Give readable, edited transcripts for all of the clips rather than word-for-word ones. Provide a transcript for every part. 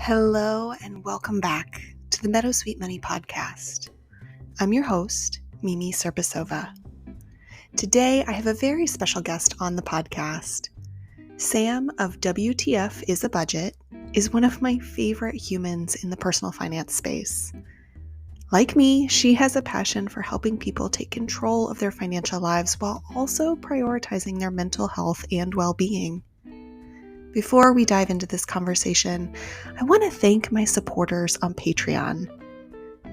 Hello and welcome back to the Meadowsweet Money podcast. I'm your host, Mimi Cirbusova. Today I have a very special guest on the podcast. Sam of WTF Is A Budget is one of my favorite humans in the personal finance space. Like me, she has a passion for helping people take control of their financial lives while also prioritizing their mental health and well-being. Before we dive into this conversation, I want to thank my supporters on Patreon.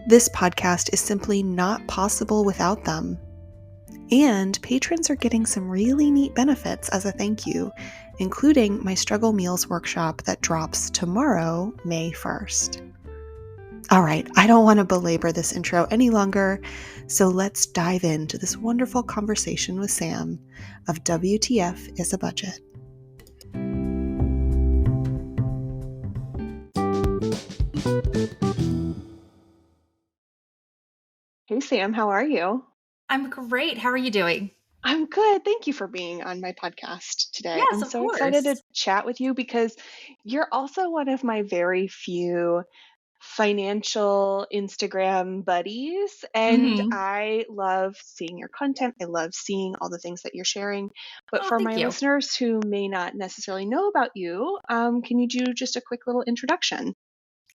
This podcast is simply not possible without them. And patrons are getting some really neat benefits as a thank you, including my Struggle Meals workshop that drops tomorrow, May 1st. All right, I don't want to belabor this intro any longer, so let's dive into this wonderful conversation with Sam of WTF Is A Budget. Hey, Sam, how are you? I'm great. How are you doing? I'm good. Thank you for being on my podcast today. Yes, I'm of so excited to course. chat with you because you're also one of my very few financial Instagram buddies, and hmm I love seeing your content. I love seeing all the things that you're sharing. But Oh, for thank my you. listeners who may not necessarily know about you, can you do just a quick little introduction?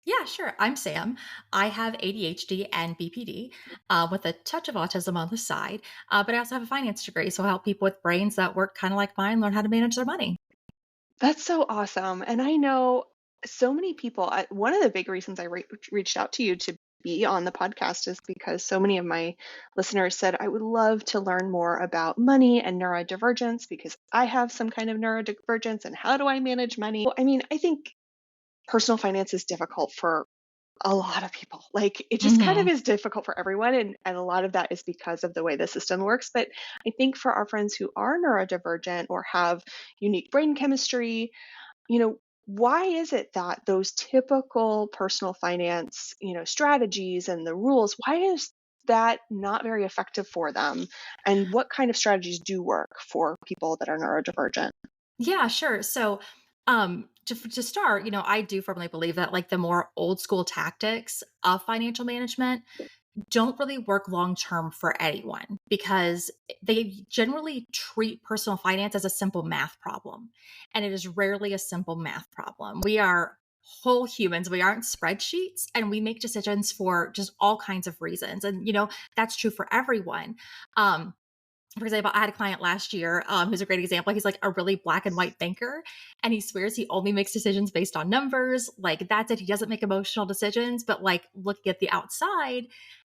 Yeah, sure. I'm Sam. I have ADHD and BPD with a touch of autism on the side, but I also have a finance degree, so I help people with brains that work kind of like mine learn how to manage their money. That's so awesome. And I know so many people. One of the big reasons I reached out to you to be on the podcast is because so many of my listeners said, I would love to learn more about money and neurodivergence because I have some kind of neurodivergence and how do I manage money? I mean, I think personal finance is difficult for a lot of people. Like it just kind of hmm is difficult for everyone. And a lot of that is because of the way the system works. But I think for our friends who are neurodivergent or have unique brain chemistry, why is it that those typical personal finance, strategies and the rules, why is that not very effective for them? And what kind of strategies do work for people that are neurodivergent? Yeah, sure. So, to start, I do firmly believe that like the more old school tactics of financial management don't really work long term for anyone because they generally treat personal finance as a simple math problem. And it is rarely a simple math problem. We are whole humans, we aren't spreadsheets, and we make decisions for just all kinds of reasons. And, that's true for everyone. Um, for example, I had a client last year who's a great example. He's like a really black and white thinker, and he swears he only makes decisions based on numbers. Like that's it. He doesn't make emotional decisions. But like looking at the outside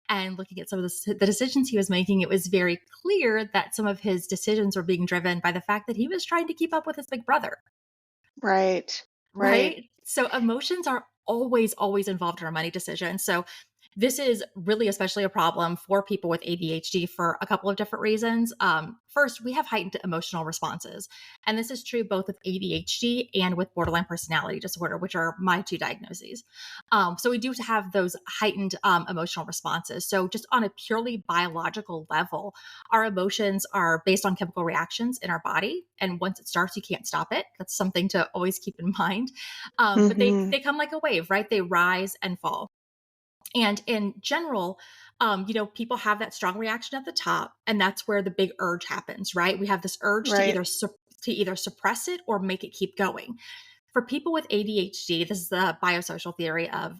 and looking at some of the decisions he was making, it was very clear that some of his decisions were being driven by the fact that he was trying to keep up with his big brother. Right. Right. Right? So emotions are always, always involved in our money decisions. So this is really especially a problem for people with ADHD for a couple of different reasons. First, we have heightened emotional responses. And this is true both with ADHD and with borderline personality disorder, which are my two diagnoses. So we do have those heightened emotional responses. So just on a purely biological level, our emotions are based on chemical reactions in our body. And once it starts, you can't stop it. That's something to always keep in mind. But Hmm. they come like a wave, right? They rise and fall. And in general, people have that strong reaction at the top, and that's where the big urge happens, right? We have this urge to Right. either suppress it or make it keep going. For people with ADHD, this is the biosocial theory of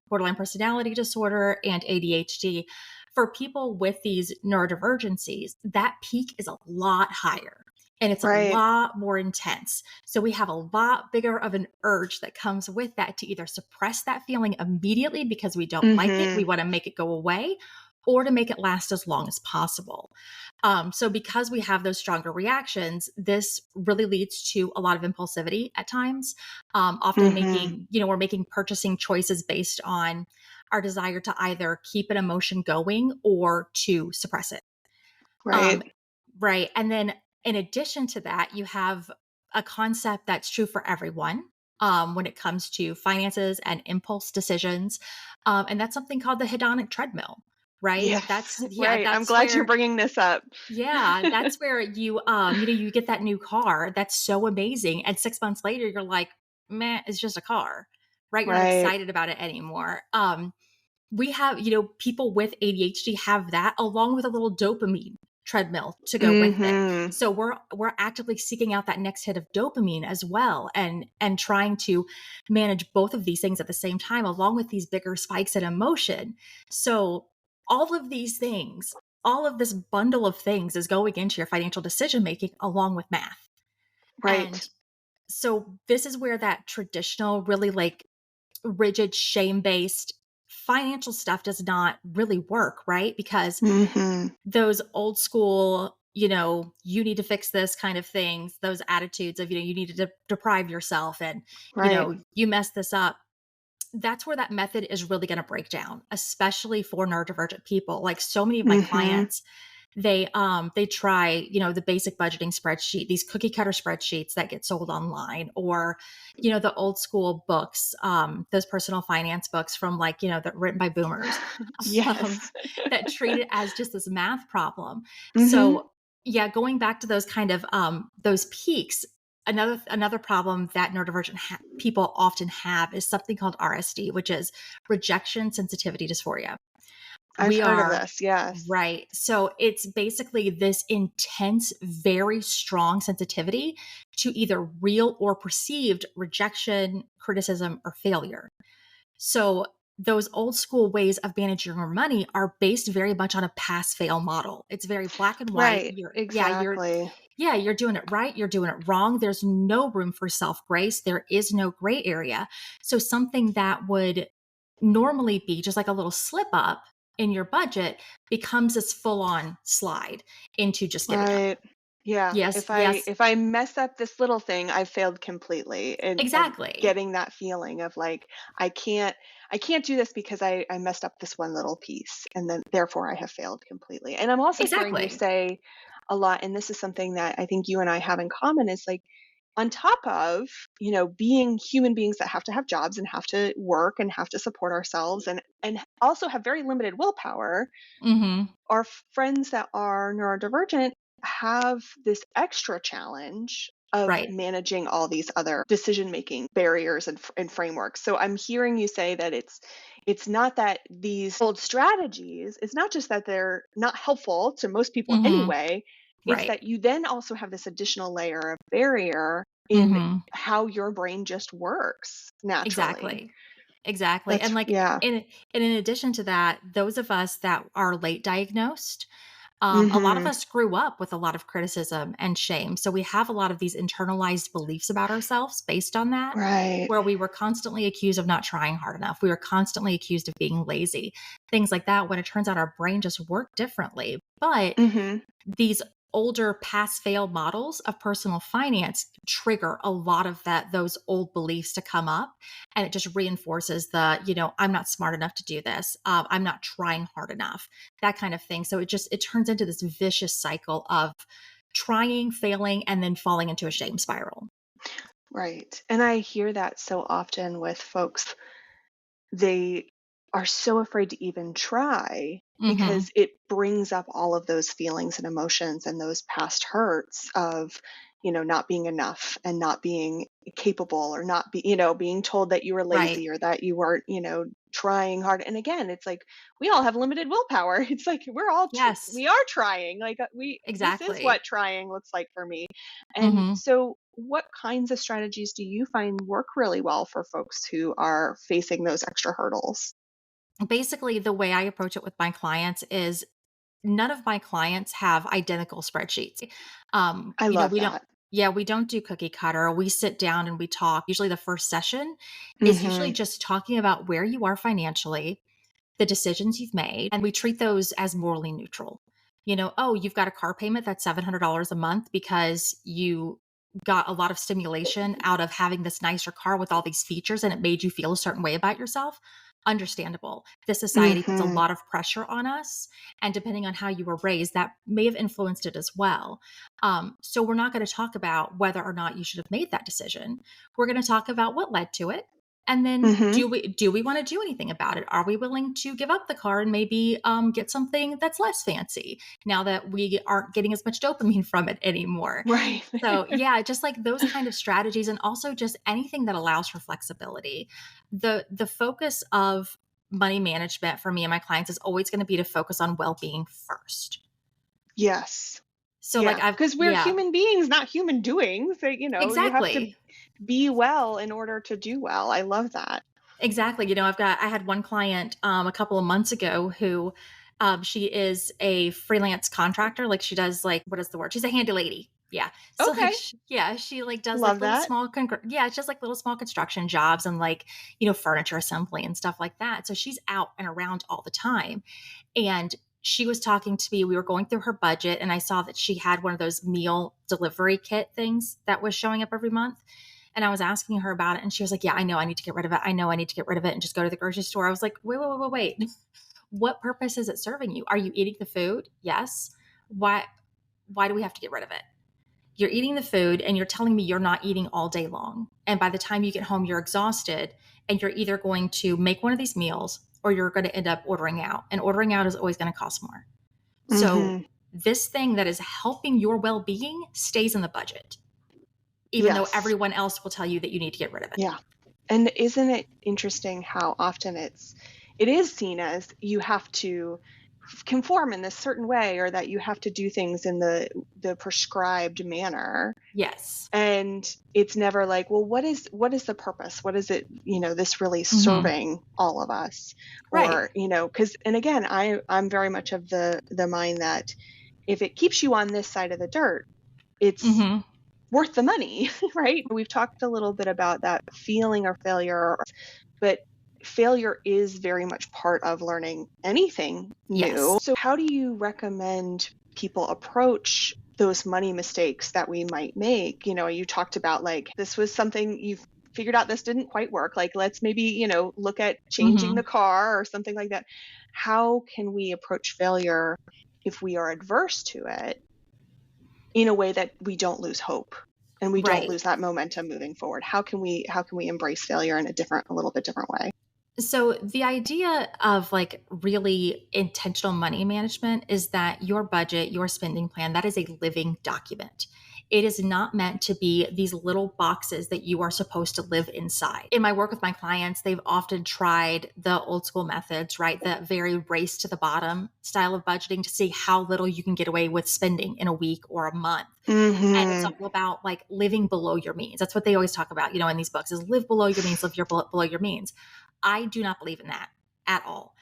borderline personality disorder and ADHD. For people with these neurodivergencies, that peak is a lot higher and it's a Right. lot more intense. So we have a lot bigger of an urge that comes with that to either suppress that feeling immediately because we don't like it, we Hmm. want to make it go away, or to make it last as long as possible. So because we have those stronger reactions, this really leads to a lot of impulsivity at times. Often Hmm. making, we're making purchasing choices based on our desire to either keep an emotion going or to suppress it. Um, Right. right. And then in addition to that, you have a concept that's true for everyone when it comes to finances and impulse decisions. And that's something called the hedonic treadmill, right? Yes. Right. I'm glad you're bringing this up. That's where you get that new car. That's so amazing. And 6 months later, you're like, meh, it's just a car. right? You're not Right. excited about it anymore. We have, people with ADHD have that along with a little dopamine treadmill to go with it. Mhm. So we're actively seeking out that next hit of dopamine as well, and trying to manage both of these things at the same time along with these bigger spikes in emotion. So all of these things, all of this bundle of things is going into your financial decision making along with math. Right. And so this is where that traditional, really like rigid, shame based financial stuff does not really work, right? Because Mhm. those old school, you need to fix this kind of things, those attitudes of, you need to deprive yourself and, Right. you mess this up. That's where that method is really going to break down, especially for neurodivergent people. Like so many of my Mhm. clients, they try, the basic budgeting spreadsheet, these cookie cutter spreadsheets that get sold online, or, the old school books, those personal finance books from like, that written by boomers, um, Yes. that treat it as just this math problem. Mhm. So yeah, going back to those kind of those peaks, another problem that neurodivergent people often have is something called RSD, which is rejection sensitivity dysphoria. I've We heard of are this, yes. right. So it's basically this intense, very strong sensitivity to either real or perceived rejection, criticism, or failure. So those old school ways of managing your money are based very much on a pass fail model. It's very black and white. Right, exactly. You're doing it right, you're doing it wrong. There's no room for self grace. There is no gray area. So something that would normally be just like a little slip up in your budget becomes this full on slide into just giving up. Right. Yeah. Yes, If I yes, if I mess up this little thing, I've failed completely. And exactly. getting that feeling of like I can't I can't do this because I messed up this one little piece and then therefore I have failed completely. And I'm also hearing you Exactly. say a lot, and this is something that I think you and I have in common is like on top of, being human beings that have to have jobs and have to work and have to support ourselves and also have very limited willpower, Mhm. our friends that are neurodivergent have this extra challenge of Right. managing all these other decision making barriers and frameworks. So I'm hearing you say that it's not that these old strategies, it's not just that they're not helpful to most people Mhm. anyway, it's Right. that you then also have this additional layer of barrier in Mhm. how your brain just works naturally. Exactly. Exactly. That's And like yeah. in addition to that, those of us that are late diagnosed, a lot of Mhm. us grew up with a lot of criticism and shame. So we have a lot of these internalized beliefs about ourselves based on that, Right. where we were constantly accused of not trying hard enough. We were constantly accused of being lazy, things like that, when it turns out our brain just worked differently. But Mhm. these older pass fail models of personal finance trigger a lot of those old beliefs to come up, and it just reinforces the, I'm not smart enough to do this, I'm not trying hard enough, that kind of thing. So it turns into this vicious cycle of trying, failing, and then falling into a shame spiral. Right. And I hear that so often with folks. They are so afraid to even try Hmm. because it brings up all of those feelings and emotions and those past hurts of, not being enough and not being capable or not being told that you were Right. lazy or that you weren't, trying hard. And again, it's like we all have limited willpower. It's like Yes. we are trying. Like this is Exactly. what trying looks like for me. And Hmm. so, what kinds of strategies do you find work really well for folks who are facing those extra hurdles? Basically, the way I approach it with my clients is none of my clients have identical spreadsheets. I love We don't that. yeah, we don't do cookie cutter. We sit down and we talk. Usually the first session is usually Mhm. just talking about where you are financially, the decisions you've made, and we treat those as morally neutral. Oh, you've got a car payment that's $700 a month because you got a lot of stimulation out of having this nicer car with all these features and it made you feel a certain way about yourself. Understandable. This society puts a Mhm. lot of pressure on us. And depending on how you were raised, that may have influenced it as well. So we're not going to talk about whether or not you should have made that decision. We're going to talk about what led to it. And then Mm-hmm. do we want to do anything about it? Are we willing to give up the car and maybe get something that's less fancy now that we aren't getting as much dopamine from it anymore? Right. So yeah, just like those kind of strategies, and also just anything that allows for flexibility. The focus of money management for me and my clients is always going to be to focus on well-being first. Yes. So like Yeah. Because we're yeah, human beings, not human doings. That, you have to exactly. be well in order to do well. I love that. Exactly. I had one client a couple of months ago who she is a freelance contractor. Like she does like, what is the word? She's a handy lady. Yeah. So like, Okay. she like does like Love little that. small, it's just like little small construction jobs and like, furniture assembly and stuff like that. So she's out and around all the time. And she was talking to me, we were going through her budget, and I saw that she had one of those meal delivery kit things that was showing up every month. And I was asking her about it, and she was like, yeah, I know I need to get rid of it. I know I need to get rid of it and just go to the grocery store. I was like, wait. What purpose is it serving you? Are you eating the food? Yes. Why do we have to get rid of it? You're eating the food and you're telling me you're not eating all day long. And by the time you get home, you're exhausted, and you're either going to make one of these meals or you're going to end up ordering out. And ordering out is always going to cost more. So Mm-hmm. this thing that is helping your well-being stays in the budget, even though Yes. everyone else will tell you that you need to get rid of it. Yeah. And isn't it interesting how often it is seen as you have to conform in this certain way, or that you have to do things in the prescribed manner. Yes. And it's never like, well, what is the purpose? What is it, this really Mhm. serving all of us? Right. Or, because, and again, I'm very much of the mind that if it keeps you on this side of the dirt, it's Mhm. worth the money, right? We've talked a little bit about that feeling or failure, but failure is very much part of learning anything new. Yes. So how do you recommend people approach those money mistakes that we might make? You talked about like, this was something you've figured out, this didn't quite work. Like, let's maybe, look at changing the Mhm. car or something like that. How can we approach failure if we are adverse to it in a way that we don't lose hope and we don't Right. lose that momentum moving forward? How can we embrace failure in a little bit different way? So the idea of like really intentional money management is that your budget, your spending plan, that is a living document. It is not meant to be these little boxes that you are supposed to live inside. In my work with my clients, they've often tried the old school methods, right? The very race to the bottom style of budgeting to see how little you can get away with spending in a week or a month. And it's Mm-hmm. all about like living below your means. That's what they always talk about, in these books, is live below your means, below your means. I do not believe in that at all.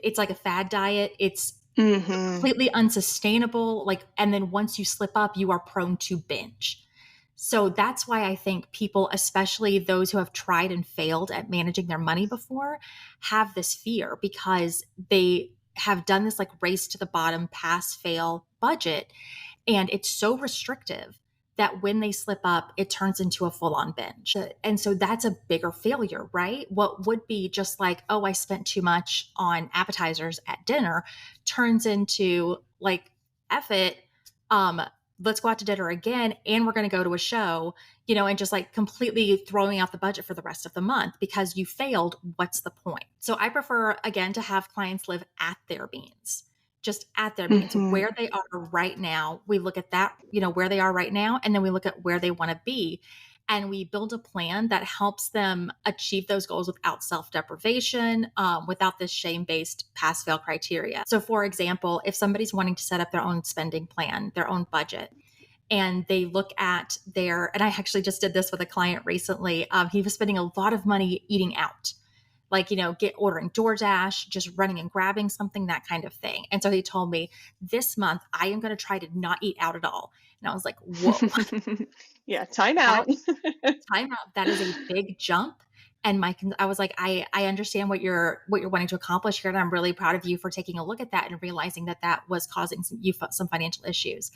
It's like a fad diet. It's Mm-hmm. completely unsustainable. Like, and then once you slip up, you are prone to binge. So that's why I think people, especially those who have tried and failed at managing their money before, have this fear because they have done this like race to the bottom, pass fail budget. And it's so restrictive that when they slip up, it turns into a full on binge. And so that's a bigger failure, right? What would be just like, oh, I spent too much on appetizers at dinner turns into like, F it. Let's go out to dinner again. And we're going to go to a show, and just like completely throwing out the budget for the rest of the month because you failed. What's the point? So I prefer, again, to have clients live at their means, just at their means, Mm-hmm. where they are right now. We look at that, where they are right now, and then we look at where they want to be. And we build a plan that helps them achieve those goals without self-deprivation, without this shame-based pass-fail criteria. So for example, if somebody's wanting to set up their own spending plan, their own budget, and they look at and I actually just did this with a client recently. He was spending a lot of money eating out, like, ordering DoorDash, just running and grabbing something, that kind of thing. And so he told me, this month, I am going to try to not eat out at all. And I was like, whoa, Yeah, time that out. time out. That is a big jump. And I was like, I understand what you're wanting to accomplish here. And I'm really proud of you for taking a look at that and realizing that that was causing some financial issues.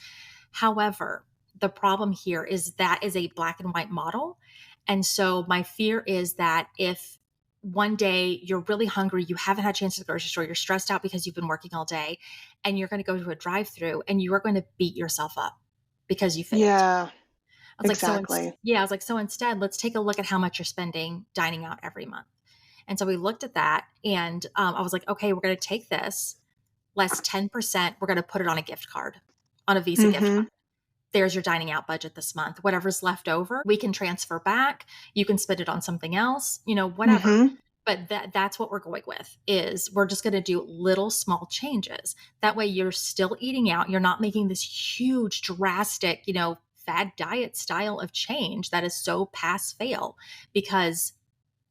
However, the problem here is that is a black and white model. And so my fear is that if one day you're really hungry, you haven't had a chance to the grocery store, you're stressed out because you've been working all day, and you're going to go to a drive-through and you are going to beat yourself up because you failed. Yeah. I was like, Exactly. I was like, so instead, let's take a look at how much you're spending dining out every month. And so we looked at that and I was like, okay, we're going to take this less 10%. We're going to put it on a gift card, on a Visa gift Mm-hmm. card. There's your dining out budget this month. Whatever's left over, we can transfer back. You can spend it on something else, whatever. Mm-hmm. But that's what we're going with is we're just going to do little small changes. That way you're still eating out. You're not making this huge, drastic, fad diet style of change that is so pass fail because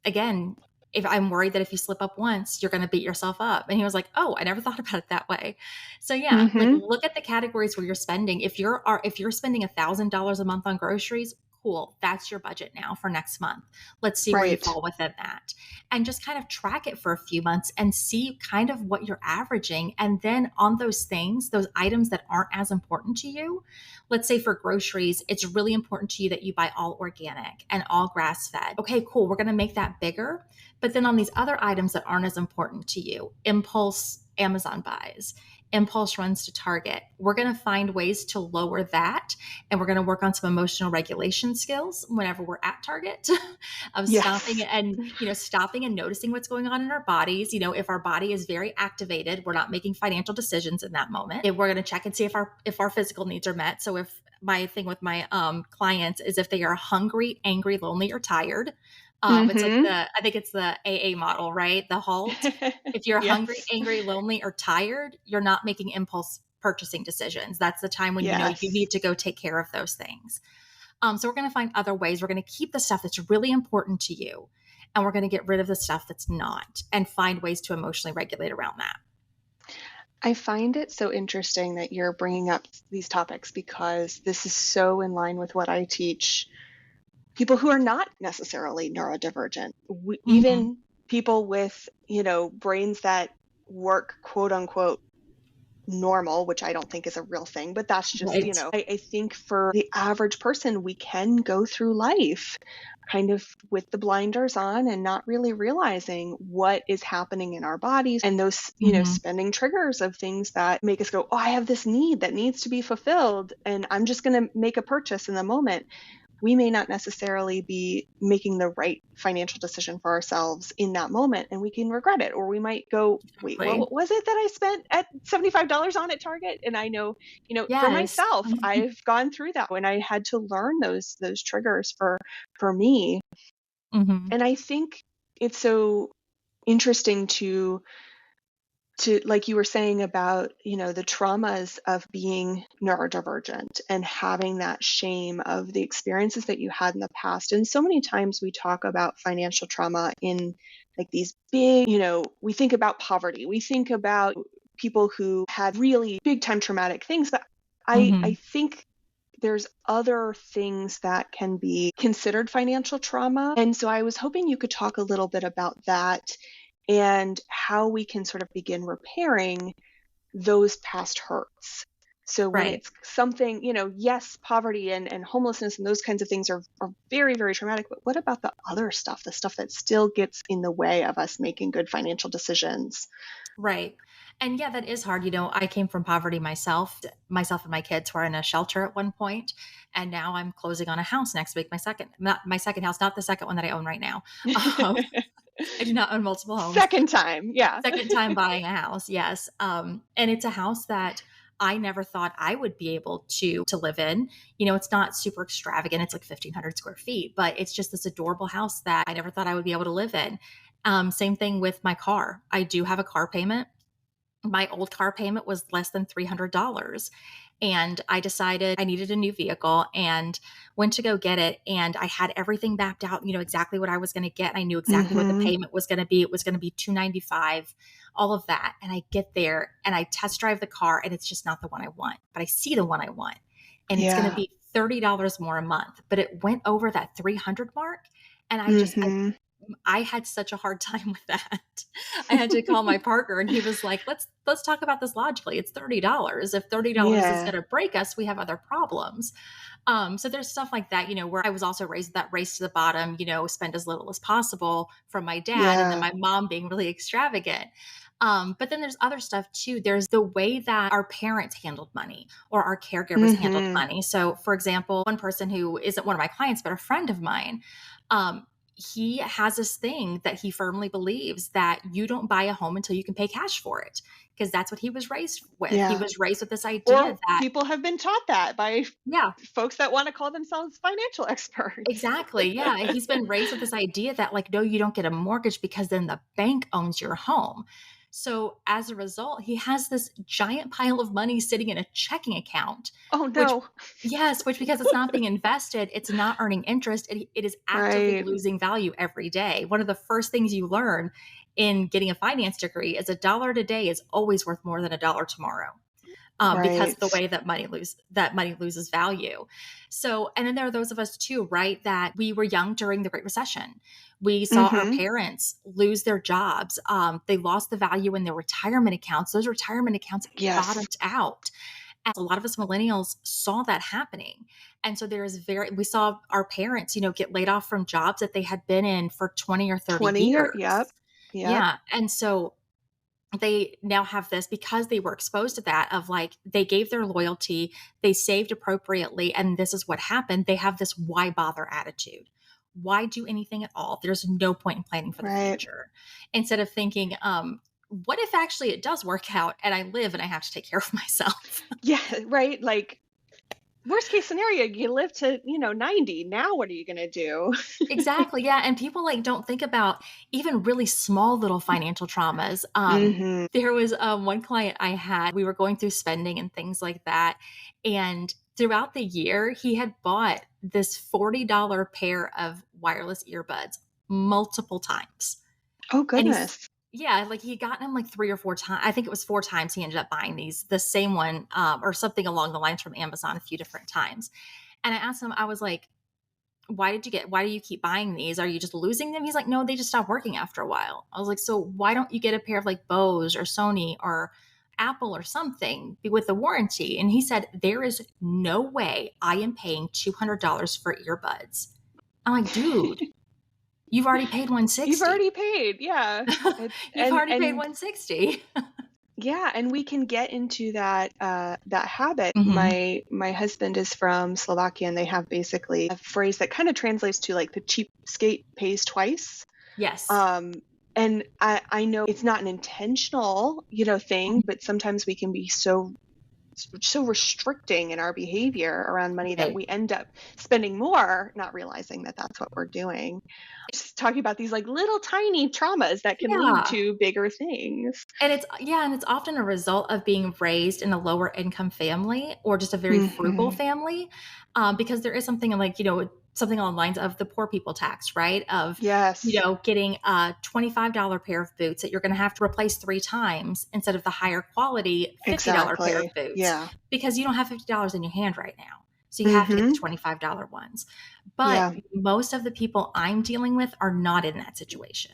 again, if I'm worried that if you slip up once, you're going to beat yourself up. And he was like, oh, I never thought about it that way. So yeah, like Mm-hmm. look at the categories where you're spending. If you're spending $1,000 a month on groceries, cool. That's your budget now for next month. Let's see where you Right. fall within that and just kind of track it for a few months and see kind of what you're averaging. And then on those things, those items that aren't as important to you, let's say for groceries, it's really important to you that you buy all organic and all grass fed. Okay, cool. We're going to make that bigger. But then on these other items that aren't as important to you, impulse Amazon buys, impulse runs to Target, we're going to find ways to lower that. And we're going to work on some emotional regulation skills whenever we're at Target of stopping Yes. stopping and noticing what's going on in our bodies. If our body is very activated, we're not making financial decisions in that moment. If we're going to check and see if our physical needs are met. So if my thing with my clients is if they are hungry, angry, lonely, or tired, it's like Mm-hmm. I think it's the AA model, right? The HALT. If you're hungry, Yes. angry, lonely, or tired, you're not making impulse purchasing decisions. That's the time when you Yes. need to go take care of those things. So we're going to find other ways. We're going to keep the stuff that's really important to you, and we're going to get rid of the stuff that's not, and find ways to emotionally regulate around that. I find it so interesting that you're bringing up these topics because this is so in line with what I teach people who are not necessarily neurodivergent, Mm-hmm. even people with, brains that work quote unquote normal, which I don't think is a real thing, but that's just, Right. I think for the average person, we can go through life kind of with the blinders on and not really realizing what is happening in our bodies and those, Mm-hmm. spending triggers of things that make us go, oh, I have this need that needs to be fulfilled. And I'm just going to make a purchase in the moment. We may not necessarily be making the right financial decision for ourselves in that moment, and we can regret it. Or we might go, wait, Totally. what was it that I spent at $75 on at Target? And I know, for Yes. myself, I've gone through that when I had to learn those triggers for me. Mm-hmm. And I think it's so interesting to like you were saying about the traumas of being neurodivergent and having that shame of the experiences that you had in the past. And so many times we talk about financial trauma in like these big, we think about poverty, we think about people who had really big time traumatic things, but I Mm-hmm. think there's other things that can be considered financial trauma. And so I was hoping you could talk a little bit about that and how we can sort of begin repairing those past hurts. So when Right. it's something, yes, poverty and homelessness and those kinds of things are very, very traumatic, but what about the other stuff, the stuff that still gets in the way of us making good financial decisions? Right. And yeah, that is hard. I came from poverty myself. Myself and my kids were in a shelter at one point, and now I'm closing on a house next week. Not my second house, not the second one that I own right now. Um, I do not own multiple homes. Second time. Yeah. Second time buying a house, yes. And it's a house that I never thought I would be able to live in. It's not super extravagant. It's like 1,500 square feet, but it's just this adorable house that I never thought I would be able to live in. Same thing with my car. I do have a car payment. My old car payment was less than $300. And I decided I needed a new vehicle and went to go get it. And I had everything mapped out, exactly what I was going to get. I knew exactly what the Mm-hmm. payment was going to be. It was going to be $295, all of that. And I get there and I test drive the car and it's just not the one I want, but I see the one I want. And it's going to Yeah. be $30 more a month, but it went over that 300 mark. And Mm-hmm. I had such a hard time with that. I had to call my partner and he was like, let's talk about this logically. It's $30. If $30 is Yeah. going to break us, we have other problems. So there's stuff like that, where I was also raised that race to the bottom, spend as little as possible from my dad, and then Yeah. my mom being really extravagant. But then there's other stuff too. There's the way that our parents handled money or our caregivers handled Mhm. money. So, for example, one person who isn't one of my clients, but a friend of mine, he has this thing that he firmly believes that you don't buy a home until you can pay cash for it, because that's what he was raised with. He Yeah. was raised with this idea Or that, people have been taught that by yeah, folks that want to call themselves financial experts. exactly. Yeah. He's been raised with this idea that, like, no, you don't get a mortgage because then the bank owns your home. So as a result, he has this giant pile of money sitting in a checking account, Oh which, no. yes, which, because it's not being invested, it's not earning interest. It is actively Right. losing value every day. One of the first things you learn in getting a finance degree is $1 today is always worth more than $1 tomorrow. Because of Right. the way that money loses value. So, and then there are those of us too, right, that we were young during the Great Recession. We saw our Mhm. parents lose their jobs. They lost the value in their retirement accounts. Those retirement accounts Yes. bottomed out. And a lot of us millennials saw that happening. And so we saw our parents, get laid off from jobs that they had been in for 20 or 30 20 year. Yep. years. Yep. Yeah. And so they now have this, because they were exposed to that, of like, they gave their loyalty, they saved appropriately, and this is what happened. They have this why bother attitude. Why do anything at all? There's no point in planning for the Right. future. Instead of thinking, what if actually it does work out and I live and I have to take care of myself? Yeah, right. Like worst case scenario, you live to, 90. Now what are you going to do? Exactly. Yeah. And people like don't think about even really small little financial traumas. Mhm. There was one client I had, we were going through spending and things like that. And throughout the year, he had bought this $40 pair of wireless earbuds multiple times. Oh And he's, goodness. yeah, like he had gotten them like 3 or 4 times. I think it was 4 times he ended up buying the same one, or something along the lines, from Amazon a few different times. And I asked him, I was like, why do you keep buying these? Are you just losing them? He's like, no, they just stop working after a while. I was like, so why don't you get a pair of like Bose or Sony or Apple or something with a warranty? And he said, there is no way I am paying $200 for earbuds. I'm like, dude, you've already paid You've 160. already paid. Yeah. You've already paid And 160. yeah, and we can get into that that habit. Hmm. My husband is from Slovakia, and they have basically a phrase that kind of translates to like the cheapskate pays twice. Yes. And I know it's not an intentional, thing, but sometimes we can be so restricting in our behavior around money that Right. we end up spending more, not realizing that that's what we're doing. Just talking about these like little tiny traumas that can lead Yeah. to bigger things. And it's often a result of being raised in a lower income family or just a very frugal Hmm. family, because there is something like, something along the lines of the poor people tax, right? Of, Yes, getting a $25 pair of boots that you're going to have to replace 3 times instead of the higher quality $50 pair of exactly. boots, Yeah. because you don't have $50 in your hand right now. So you have to get the Hmm. $25 ones. But Yeah. most of the people I'm dealing with are not in that situation.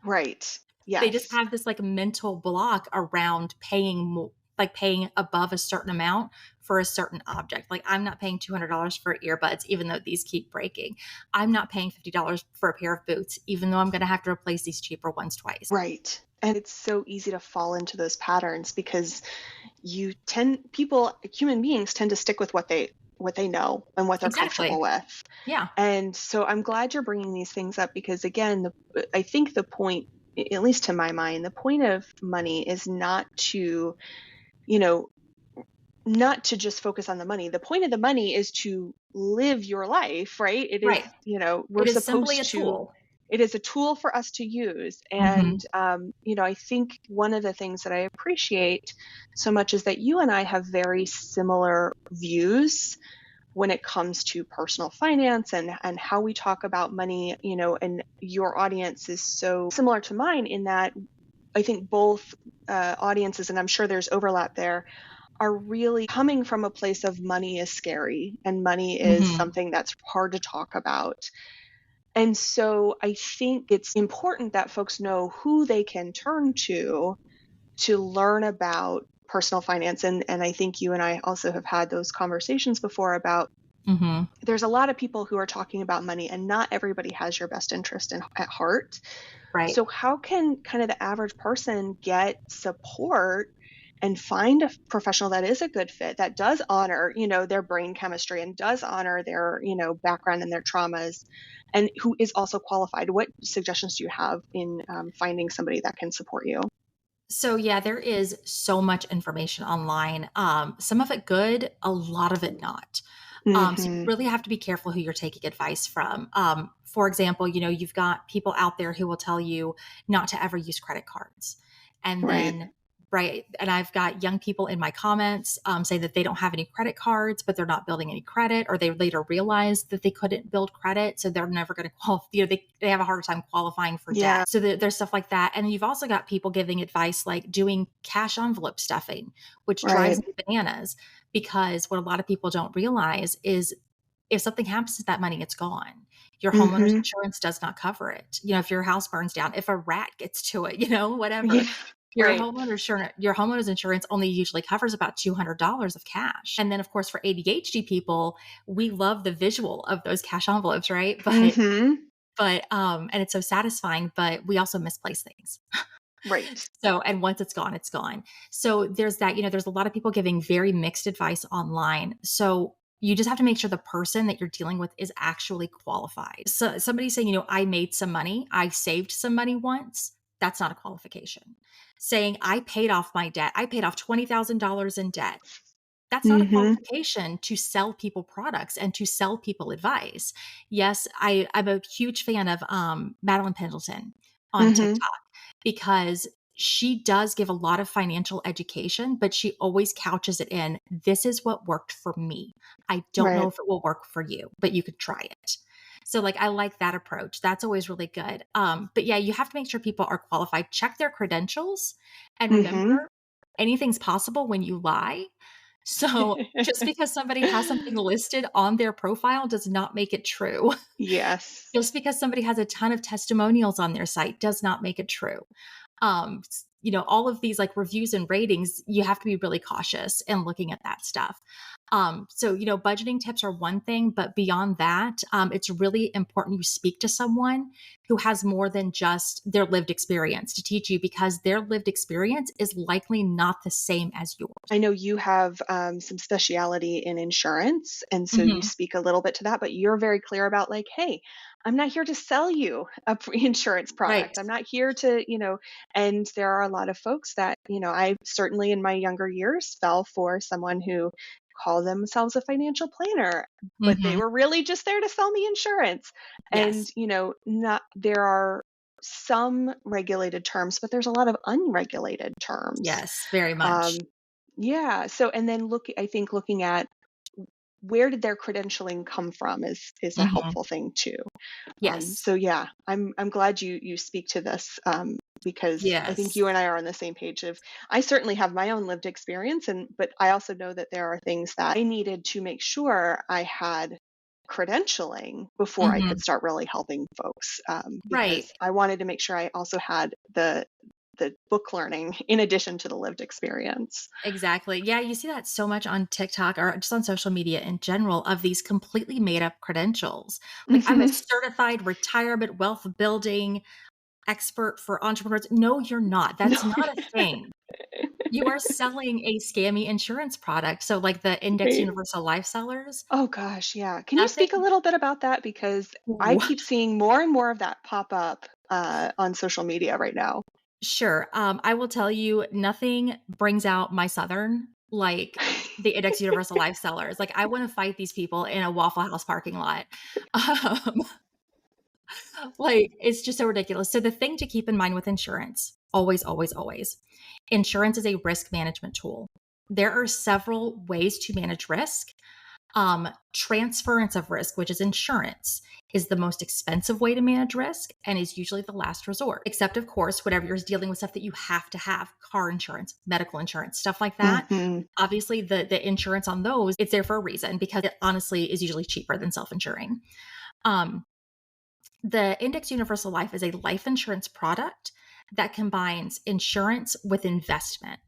Right. They just Yes. have this like mental block around paying more, like paying above a certain amount for a certain object. Like, I'm not paying $200 for earbuds, even though these keep breaking. I'm not paying $50 for a pair of boots, even though I'm going to have to replace these cheaper ones twice. Right. And it's so easy to fall into those patterns because human beings tend to stick with what they know and what they're Exactly. comfortable with. Yeah. And so I'm glad you're bringing these things up because again, I think the point, at least to my mind, the point of money is you know, not to just focus on the money. The point of the money is to live your life, right? It is, Right. we're It is simply a supposed to, tool. it is a tool for us to use. Hmm. And, I think one of the things that I appreciate so much is that you and I have very similar views when it comes to personal finance and how we talk about money, and your audience is so similar to mine in that I think both audiences, and I'm sure there's overlap there, are really coming from a place of money is scary and money is Hmm. something that's hard to talk about. And so I think it's important that folks know who they can turn to learn about personal finance. And I think you and I also have had those conversations before about Hmm. There's a lot of people who are talking about money, and not everybody has your best interest at heart. Right. So how can kind of the average person get support and find a professional that is a good fit, that does honor, their brain chemistry and does honor their, background and their traumas, and who is also qualified? What suggestions do you have in finding somebody that can support you? So yeah, there is so much information online. Some of it good, a lot of it not. So you Hmm. really have to be careful who you're taking advice from. For example, you've got people out there who will tell you not to ever use credit cards. And Right. then, right. And I've got young people in my comments say that they don't have any credit cards, but they're not building any credit, or they later realized that they couldn't build credit. So they're never going to qualify. They have a harder time qualifying for Yeah. debt. So there's stuff like that. And then you've also got people giving advice like doing cash envelope stuffing, which drives Right. me bananas, because what a lot of people don't realize is if something happens to that money, it's gone. Your homeowner's Hmm. insurance does not cover it. If your house burns down, if a rat gets to it, whatever. Yeah. Right. Your homeowner's insurance only usually covers about $200 of cash. And then of course for ADHD people, we love the visual of those cash envelopes, right? Hmm. And it's so satisfying, but we also misplace things. Right. So, and once it's gone, it's gone. So there's that, there's a lot of people giving very mixed advice online. So you just have to make sure the person that you're dealing with is actually qualified. So somebody saying, I made some money, I saved some money once, that's not a qualification. Saying I paid off my debt, I paid off $20,000 in debt. That's not a Hmm. qualification to sell people products and to sell people advice. Yes, I'm a huge fan of Madeline Pendleton on Hmm. TikTok, because she does give a lot of financial education, but she always couches it in, this is what worked for me. I don't know Right. if it will work for you, but you could try it. So like, I like that approach. That's always really good. But yeah, you have to make sure people are qualified, check their credentials, and Hmm. remember, anything's possible when you lie. So just because somebody has something listed on their profile does not make it true. Yes. Just because somebody has a ton of testimonials on their site does not make it true. All of these like reviews and ratings, you have to be really cautious in looking at that stuff. So budgeting tips are one thing, but beyond that, it's really important you speak to someone who has more than just their lived experience to teach you, because their lived experience is likely not the same as yours. I know you have some speciality in insurance, and so you Hmm. speak a little bit to that, but you're very clear about like, hey, I'm not here to sell you a insurance Right. product. I'm not here to, and there are a lot of folks that, I certainly in my younger years fell for someone who called themselves a financial planner, but they Hmm. were really just there to sell me insurance. And, Yes. not there are some regulated terms, but there's a lot of unregulated terms. Yes, very much. Um, yeah. So, and then I think looking at where did their credentialing come from is a Hmm. helpful thing too. Yes. So yeah, I'm glad you speak to this, because I think Yes. you and I are on the same page of, I certainly have my own lived experience, but I also know that there are things that I needed to make sure I had credentialing before I could Hmm. start really helping folks, Right. because I wanted to make sure I also had the book learning in addition to the lived experience. Exactly. Yeah, you see that so much on TikTok or just on social media in general, of these completely made up credentials. Like, I'm a Hmm. certified retirement wealth building expert for entrepreneurs. No, you're not. No. That's not a thing. You are selling a scammy insurance product. So like the Index Right. Universal Life sellers, Oh gosh, yeah. Can you speak a nothing. little bit about that? Because I Ooh. keep seeing more and more of that pop up on social media right now. Sure. I will tell you, nothing brings out my Southern like the Index Universal Life sellers. Like, I want to fight these people in a Waffle House parking lot. Um, like, it's just so ridiculous. So the thing to keep in mind with insurance, always, always, always, insurance is a risk management tool. There are several ways to manage risk. Transference of risk, which is insurance, is the most expensive way to manage risk and is usually the last resort. Except, of course, whatever you're dealing with, stuff that you have to have, car insurance, medical insurance, stuff like that. Hmm. Obviously, the insurance on those, it's there for a reason, because it honestly is usually cheaper than self-insuring. Um, the Index Universal Life is a life insurance product that combines insurance with investment.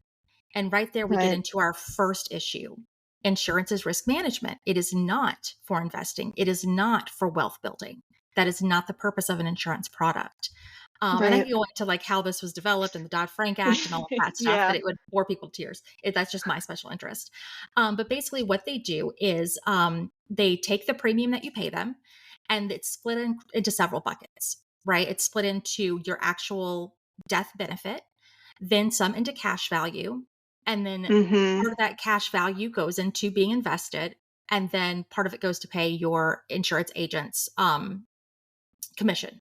And right there, we get Right. into our first issue. Insurance is risk management. It is not for investing. It is not for wealth building. That is not the purpose of an insurance product. And I Right. can go into like how this was developed and the Dodd-Frank Act and all of that stuff, Yeah. that it would bore people to tears. That's just my special interest. But basically what they do is they take the premium that you pay them, and it's split into several buckets, right? It's split into your actual death benefit, then some into cash value, and then Mm-hmm. part of that cash value goes into being invested, and then part of it goes to pay your insurance agent's commission.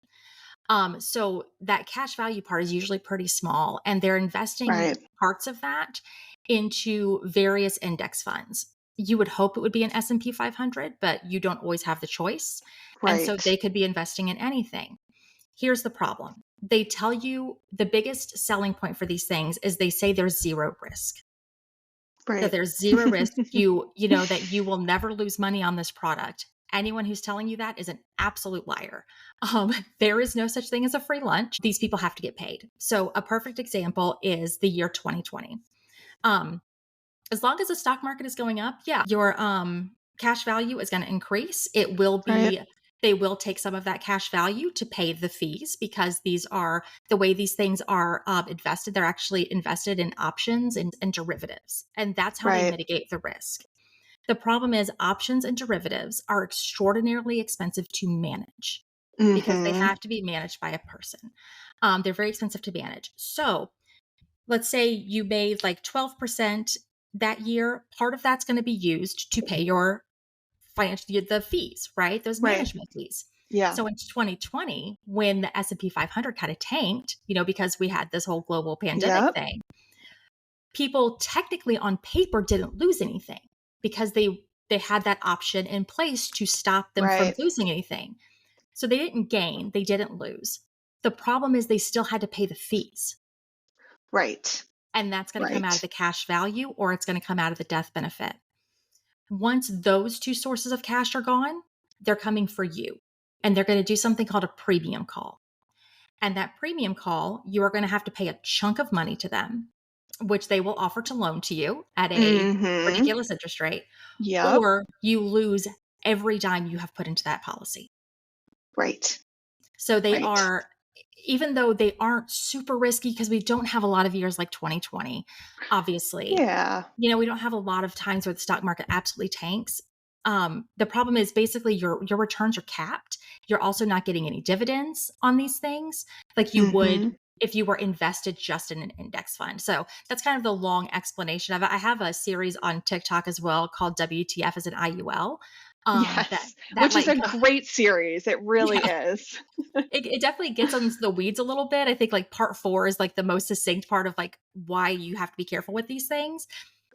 So that cash value part is usually pretty small, and they're investing Right. parts of that into various index funds. You would hope it would be an S&P 500, but you don't always have the choice. And so Right. they could be investing in anything. Here's the problem. They tell you the biggest selling point for these things is they say there's zero risk. That Right. there's zero risk. You know that you will never lose money on this product. Anyone who's telling you that is an absolute liar. There is no such thing as a free lunch. These people have to get paid. So a perfect example is the year 2020. As long as the stock market is going up, yeah, your cash value is going to increase. It will be, Right. they will take some of that cash value to pay the fees, because these are the way these things are invested. They're actually invested in options and derivatives. And that's how they Right. mitigate the risk. The problem is options and derivatives are extraordinarily expensive to manage, because they Mm-hmm. have to be managed by a person. They're very expensive to manage. So let's say you made like 12% that year. Part of that's going to be used to pay your the fees, right? Those Right. management fees. Yeah. So in 2020, when the S&P 500 kind of tanked, because we had this whole global pandemic Yep. thing, people technically on paper didn't lose anything, because they had that option in place to stop them from Right. losing anything. So they didn't gain, they didn't lose. The problem is they still had to pay the fees. Right. And that's going to come out of Right. the cash value, or it's going to come out of the death benefit. Once those two sources of cash are gone, they're coming for you. And they're going to do something called a premium call. And that premium call, you are going to have to pay a chunk of money to them, which they will offer to loan to you at a Mm-hmm. ridiculous interest rate, Yep. or you lose every dime you have put into that policy. Right. So they Right. are, even though they aren't super risky, because we don't have a lot of years like 2020, obviously. Yeah. We don't have a lot of times where the stock market absolutely tanks. The problem is basically your returns are capped. You're also not getting any dividends on these things like you would Mm-hmm. if you were invested just in an index fund. So that's kind of the long explanation of it. I have a series on TikTok as well called WTF Is An IUL. That Yes. that Which is like a great series. It really yeah, is. it definitely gets into the weeds a little bit. I think like part 4 is like the most succinct part of like why you have to be careful with these things.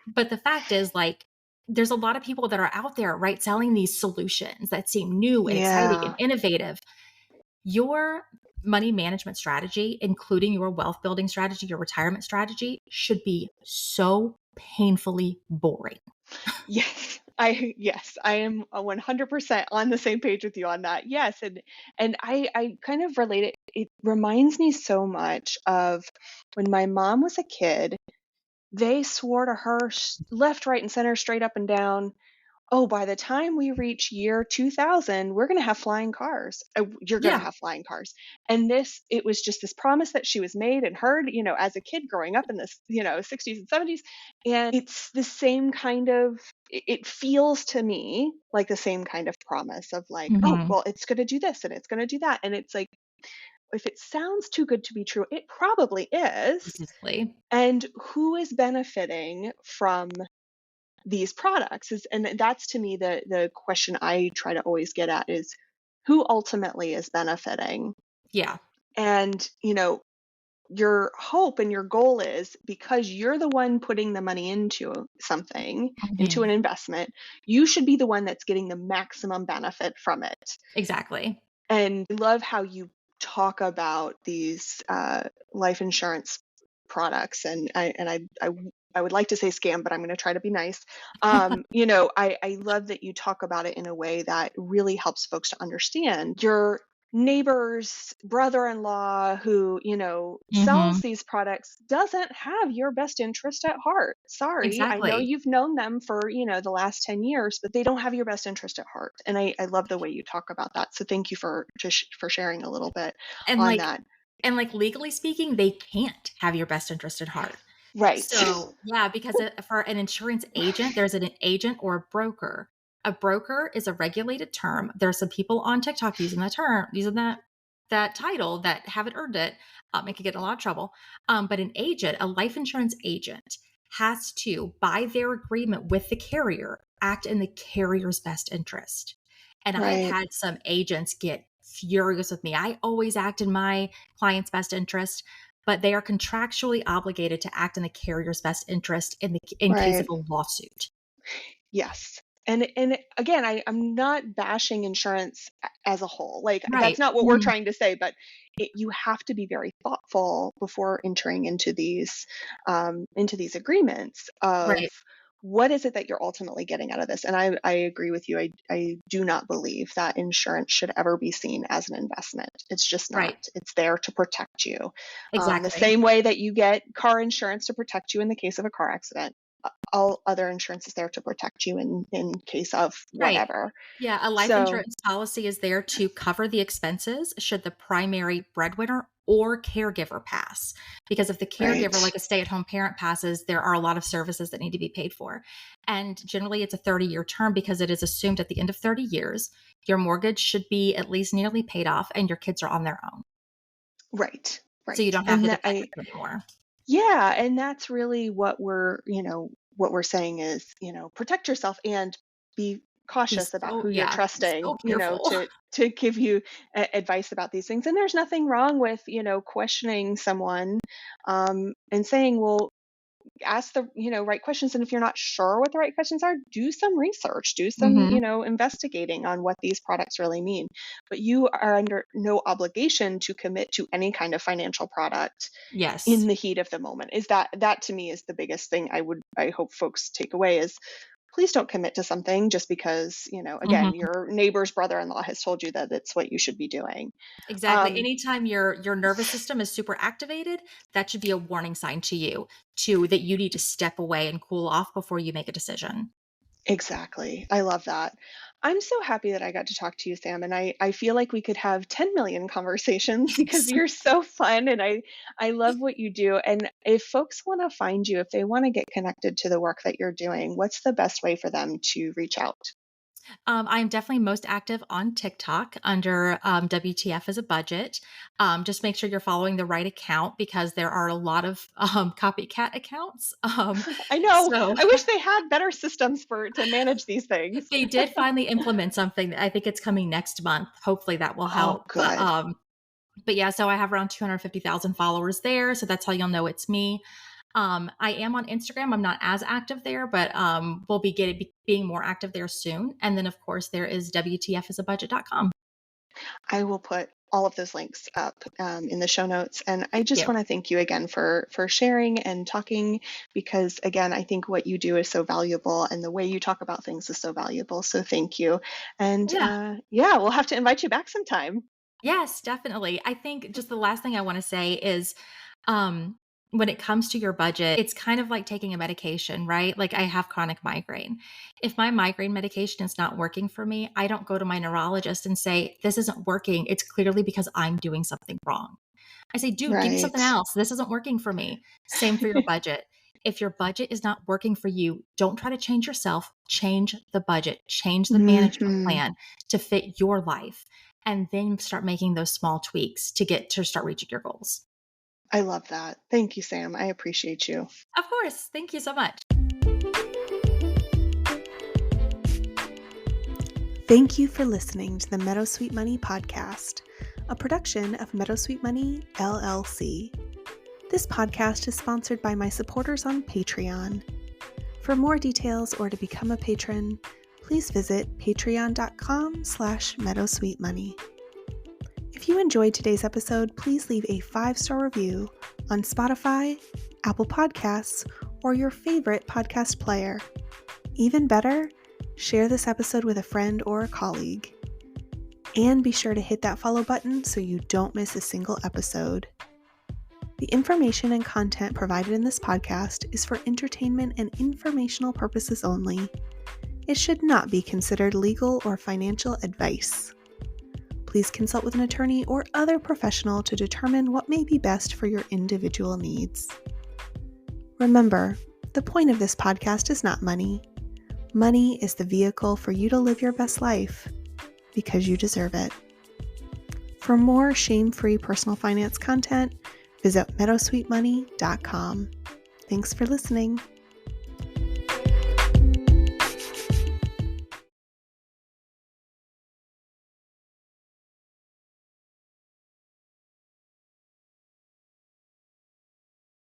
But the fact is, like, there's a lot of people that are out there, right, selling these solutions that seem new and exciting and Yeah. innovative. Your money management strategy, including your wealth building strategy, your retirement strategy, should be so painfully boring. Yes. I am 100% on the same page with you on that. Yes, and I kind of relate it. It reminds me so much of when my mom was a kid. They swore to her left, right, and center, straight up and down, oh, by the time we reach year 2000, we're going to have flying cars. You're going to Yeah. have flying cars. And it was just this promise that she was made and heard, as a kid growing up in the, 60s and 70s. And it's the same kind of, it feels to me like the same kind of promise of like, oh, Mm-hmm. well, it's going to do this and it's going to do that. And it's like, if it sounds too good to be true, it probably is. Exactly. And who is benefiting from these products and that's to me the question I try to always get at is who ultimately is benefiting. Yeah. And your hope and your goal is because you're the one putting the money into something, into Mm-hmm. an investment, you should be the one that's getting the maximum benefit from it. Exactly. And I love how you talk about these life insurance products, and I would like to say scam, but I'm going to try to be nice. I love that you talk about it in a way that really helps folks to understand. You're neighbor's brother-in-law who, sells Mhm. these products doesn't have your best interest at heart. Sorry. I know Exactly. you've known them for, the last 10 years, but they don't have your best interest at heart. And I love the way you talk about that. So thank you for sharing a little bit And on like that. and like legally speaking, they can't have your best interest at heart. Right. So, yeah, because for an insurance agent, there's an agent or a broker. A broker is a regulated term. There are some people on TikTok using that term, using that title that haven't earned it. It could get in a lot of trouble. But an agent, a life insurance agent, has to, by their agreement with the carrier, act in the carrier's best interest. And I have Right. had some agents get furious with me. I always act in my client's best interest, but they are contractually obligated to act in the carrier's best interest in case of Right. a lawsuit. Yes. And again, I'm not bashing insurance as a whole. Like that's Right. not what we're Mhm. trying to say, but you have to be very thoughtful before entering into these agreements of Right. what is it that you're ultimately getting out of this. And I agree with you. I do not believe that insurance should ever be seen as an investment. It's just not. Right. It's there to protect you. The Exactly. same way that you get car insurance to protect you in the case of a car accident, all other insurance is there to protect you in case of Right. whatever. Yeah, a life So insurance policy is there to cover the expenses should the primary breadwinner or caregiver pass. Because if the caregiver, right, like a stay-at-home parent, passes, there are a lot of services that need to be paid for. And generally, it's a 30-year term because it is assumed at the end of 30 years, your mortgage should be at least nearly paid off and your kids are on their own. right, So you right. don't have And to that depend on them anymore. yeah, and that's really what we're saying is, protect yourself and be cautious about who you're Be trusting, so careful. to give you advice about these things. And there's nothing wrong with, questioning someone and saying, well, ask the right questions, and if you're not sure what the right questions are, do some research, do some Mhm. investigating on what these products really mean. But you are under no obligation to commit to any kind of financial product in Yes. the heat of the moment. Is that to me is the biggest thing I hope folks take away is please don't commit to something just because again, Mhm. your neighbor's brother-in-law has told you that it's what you should be doing. Exactly. um Anytime your nervous system is super activated, that should be a warning sign to you that you need to step away and cool off before you make a decision. Exactly. I love that. I'm so happy that I got to talk to you, Sam, and I feel like we could have 10 million conversations because you're so fun and I love what you do. And if folks want to find you, if they want to get connected to the work that you're doing, what's the best way for them to reach out? I'm definitely most active on TikTok under WTF Is A Budget. Just make sure you're following the right account because there are a lot of copycat accounts. I know. So I wish they had better systems for to manage these things. they did finally implement something. I think it's coming next month. Hopefully that will Oh, help. good. But yeah, so I have around 250,000 followers there. So that's how you'll know it's me. I am on Instagram. I'm not as active there, but we'll being more active there soon. And then, of course, there is WTFisabudget.com. I will put all of those links up in the show notes. And I just Yeah. want to thank you again for sharing and talking because, again, I think what you do is so valuable and the way you talk about things is so valuable. So thank you. And Yeah. yeah, we'll have to invite you back sometime. Yes, definitely. I think just the last thing I want to say is um, when it comes to your budget, it's kind of like taking a medication, right? Like I have chronic migraine. If my migraine medication is not working for me, I don't go to my neurologist and say, this isn't working. It's clearly because I'm doing something wrong. I say, dude, give me something Right. else. This isn't working for me. Same for your budget. If your budget is not working for you, don't try to change yourself. Change the budget, change the management Hmm. plan to fit your life, and then start making those small tweaks to start reaching your goals. I love that. Thank you, Sam. I appreciate you. Of course. Thank you so much. Thank you for listening to the Meadowsweet Money podcast, a production of Meadowsweet Money LLC. This podcast is sponsored by my supporters on Patreon. For more details or to become a patron, please visit patreon.com/meadowsweetmoney. If you enjoyed today's episode, please leave a 5-star review on Spotify, Apple Podcasts, or your favorite podcast player. Even better, share this episode with a friend or a colleague. And be sure to hit that follow button so you don't miss a single episode. The information and content provided in this podcast is for entertainment and informational purposes only. It should not be considered legal or financial advice. Please consult with an attorney or other professional to determine what may be best for your individual needs. Remember, the point of this podcast is not money. Money is the vehicle for you to live your best life because you deserve it. For more shame-free personal finance content, visit meadowsweetmoney.com. Thanks for listening.